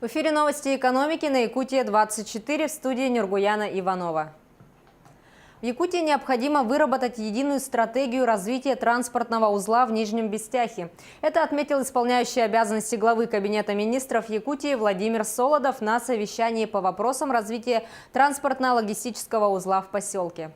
эфире новости экономики на Якутия-24, в студии Нургуяна Иванова. В Якутии необходимо выработать единую стратегию развития транспортного узла в Нижнем Бестяхе. Это отметил исполняющий обязанности главы Кабинета министров Якутии Владимир Солодов на совещании по вопросам развития транспортно-логистического узла в поселке.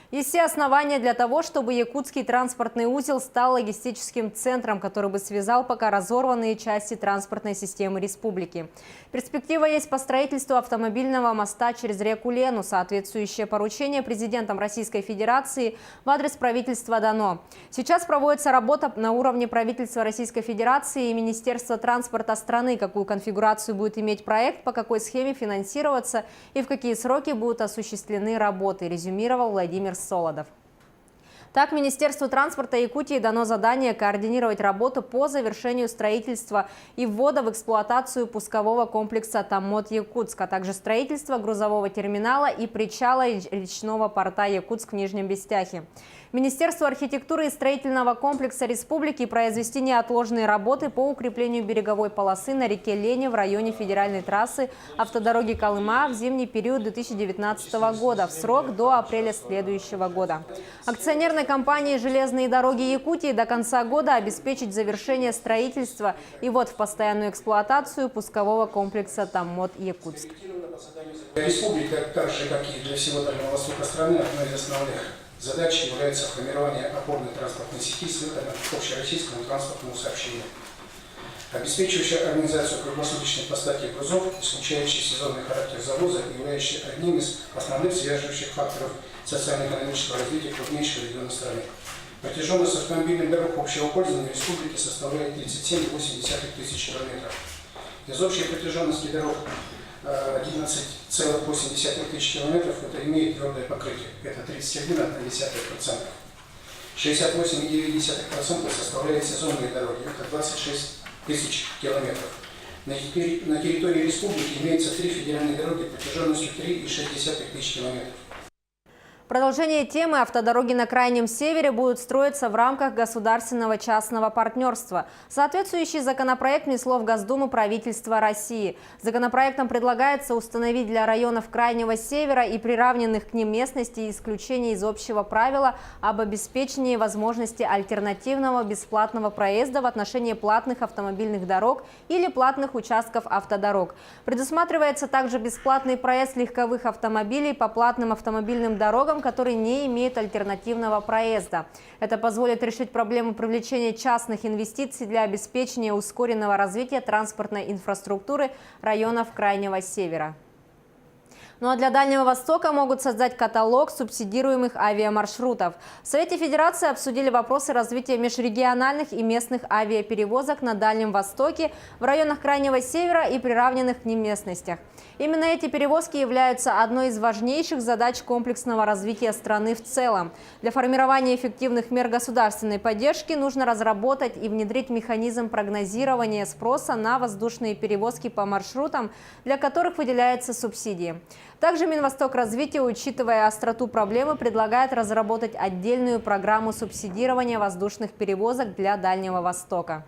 Есть все основания для того, чтобы якутский транспортный узел стал логистическим центром, который бы связал пока разорванные части транспортной системы республики. Перспектива есть по строительству автомобильного моста через реку Лену. Соответствующее поручение президентом Российской Федерации в адрес правительства дано. Сейчас проводится работа на уровне правительства Российской Федерации и Министерства транспорта страны, какую конфигурацию будет иметь проект, по какой схеме финансироваться и в какие сроки будут осуществлены работы, резюмировал Владимир Солодов. Так, Министерству транспорта Якутии дано задание координировать работу по завершению строительства и ввода в эксплуатацию пускового комплекса Томмот-Якутск, а также строительства грузового терминала и причала речного порта Якутск в Нижнем Бестяхе. Министерству архитектуры и строительного комплекса республики произвести неотложные работы по укреплению береговой полосы на реке Лени в районе федеральной трассы автодороги Колыма в зимний период 2019 года в срок до апреля следующего года. Акционерной компании «Железные дороги Якутии» до конца года обеспечить завершение строительства и ввод в постоянную эксплуатацию пускового комплекса Томмот-Якутск. Республика, так же как и для всего Дальнего Востока страны, одной из основных задач является формирование опорной транспортной сети с выходом к общероссийскому транспортному сообщению, обеспечивающая организацию круглосуточной поставки грузов, исключающий сезонный характер завоза и являющий одним из основных связывающих факторов социально-экономического развития крупнейшего региона страны. Протяженность автомобильных дорог общего пользования республики составляет 37,8 тысяч километров. Из общей протяженности дорог 11,8 тысяч километров это имеет твердое покрытие, это 31,1%. 68,9% составляет сезонные дороги, это 26 тысяч километров. На территории республики имеется 3 федеральные дороги протяженностью 3,6 тысяч километров. Продолжение темы автодороги на Крайнем Севере будут строиться в рамках государственного частного партнерства. Соответствующий законопроект внесло в Госдуму правительство России. Законопроектом предлагается установить для районов Крайнего Севера и приравненных к ним местностей исключение из общего правила об обеспечении возможности альтернативного бесплатного проезда в отношении платных автомобильных дорог или платных участков автодорог. Предусматривается также бесплатный проезд легковых автомобилей по платным автомобильным дорогам, которые не имеют альтернативного проезда. Это позволит решить проблему привлечения частных инвестиций для обеспечения ускоренного развития транспортной инфраструктуры районов Крайнего Севера. Ну а для Дальнего Востока могут создать каталог субсидируемых авиамаршрутов. В Совете Федерации обсудили вопросы развития межрегиональных и местных авиаперевозок на Дальнем Востоке, в районах Крайнего Севера и приравненных к ним местностях. Именно эти перевозки являются одной из важнейших задач комплексного развития страны в целом. Для формирования эффективных мер государственной поддержки нужно разработать и внедрить механизм прогнозирования спроса на воздушные перевозки по маршрутам, для которых выделяются субсидии. Также Минвостокразвитие, учитывая остроту проблемы, предлагает разработать отдельную программу субсидирования воздушных перевозок для Дальнего Востока.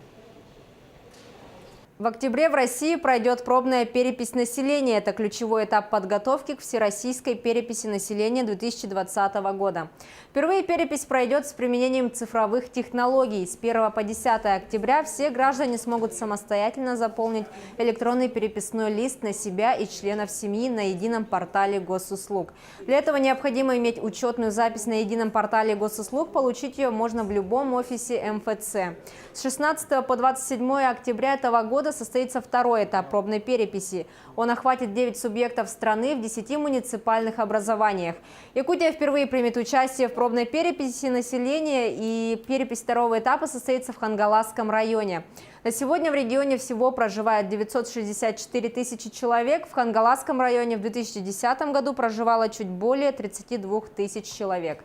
В октябре в России пройдет пробная перепись населения. Это ключевой этап подготовки к всероссийской переписи населения 2020 года. Впервые перепись пройдет с применением цифровых технологий. С 1 по 10 октября все граждане смогут самостоятельно заполнить электронный переписной лист на себя и членов семьи на едином портале госуслуг. Для этого необходимо иметь учетную запись на едином портале госуслуг. Получить ее можно в любом офисе МФЦ. С 16 по 27 октября этого года состоится второй этап пробной переписи. Он охватит 9 субъектов страны в 10 муниципальных образованиях. Якутия впервые примет участие в пробной переписи населения, и перепись второго этапа состоится в Хангаласском районе. На сегодня в регионе всего проживает 964 тысячи человек. В Хангаласском районе в 2010 году проживало чуть более 32 тысяч человек.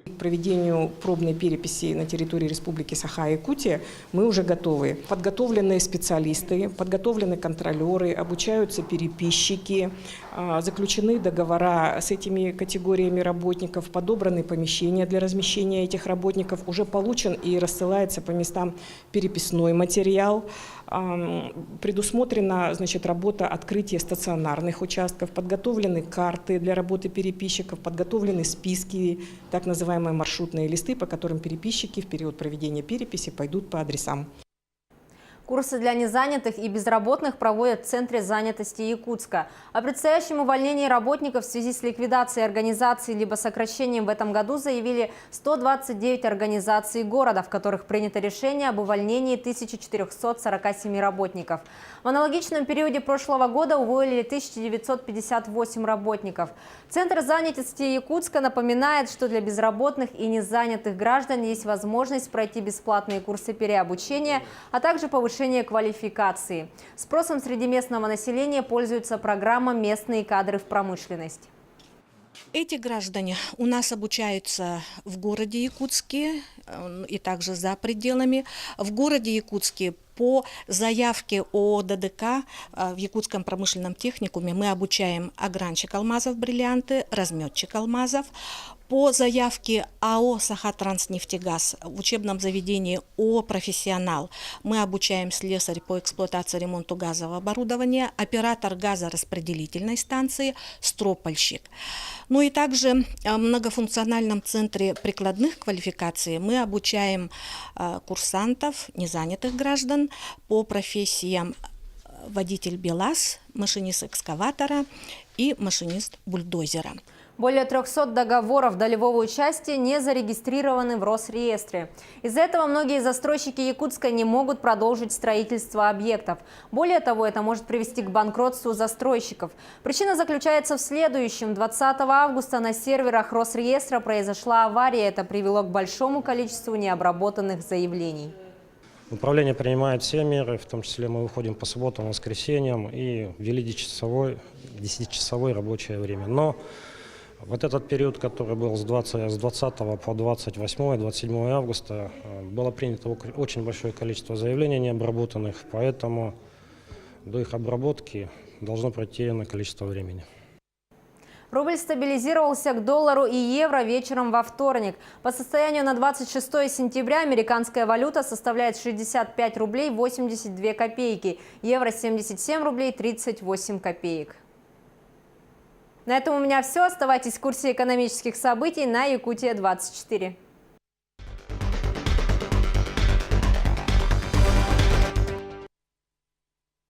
К проведению пробной переписи на территории Республики Саха-Якутия мы уже готовы. Подготовленные специалисты, подготовлены контролеры, обучаются переписчики, Заключены договора с этими категориями работников, подобраны помещения для размещения этих работников, уже получен и рассылается по местам переписной материал. Предусмотрена, значит, работа открытия стационарных участков, подготовлены карты для работы переписчиков, подготовлены списки, так называемые маршрутные листы, по которым переписчики в период проведения переписи пойдут по адресам. Курсы для незанятых и безработных проводят в Центре занятости Якутска. О предстоящем увольнении работников в связи с ликвидацией организации либо сокращением в этом году заявили 129 организаций города, в которых принято решение об увольнении 1447 работников. В аналогичном периоде прошлого года уволили 1958 работников. Центр занятости Якутска напоминает, что для безработных и незанятых граждан есть возможность пройти бесплатные курсы переобучения, а также повышение квалификации. Спросом среди местного населения пользуется программа «Местные кадры в промышленность». Эти граждане у нас обучаются в городе Якутске и также за пределами. В городе Якутске по заявке о ДДК в Якутском промышленном техникуме мы обучаем огранщик алмазов бриллианты, разметчик алмазов. По заявке АО «Сахатранснефтегаз» в учебном заведении О «Профессионал» мы обучаем слесарь по эксплуатации и ремонту газового оборудования, оператор газораспределительной станции, стропольщик. Ну и также в многофункциональном центре прикладных квалификаций мы обучаем курсантов, незанятых граждан по профессиям водитель БелАЗ, машинист экскаватора и машинист бульдозера. Более 300 договоров долевого участия не зарегистрированы в Росреестре. Из-за этого многие застройщики Якутска не могут продолжить строительство объектов. Более того, это может привести к банкротству застройщиков. Причина заключается в следующем. 20 августа на серверах Росреестра произошла авария. Это привело к большому количеству необработанных заявлений. Управление принимает все меры, в том числе мы выходим по субботам, воскресеньям и ввели 10-часовое рабочее время. Но вот этот период, который был с 20 по 28-27 августа, было принято очень большое количество заявлений необработанных, поэтому до их обработки должно пройти иное количество времени. Рубль стабилизировался к доллару и евро вечером во вторник. По состоянию на 26 сентября американская валюта составляет 65 рублей 82 копейки, евро 77 рублей 38 копеек. На этом у меня все. Оставайтесь в курсе экономических событий на Якутия 24.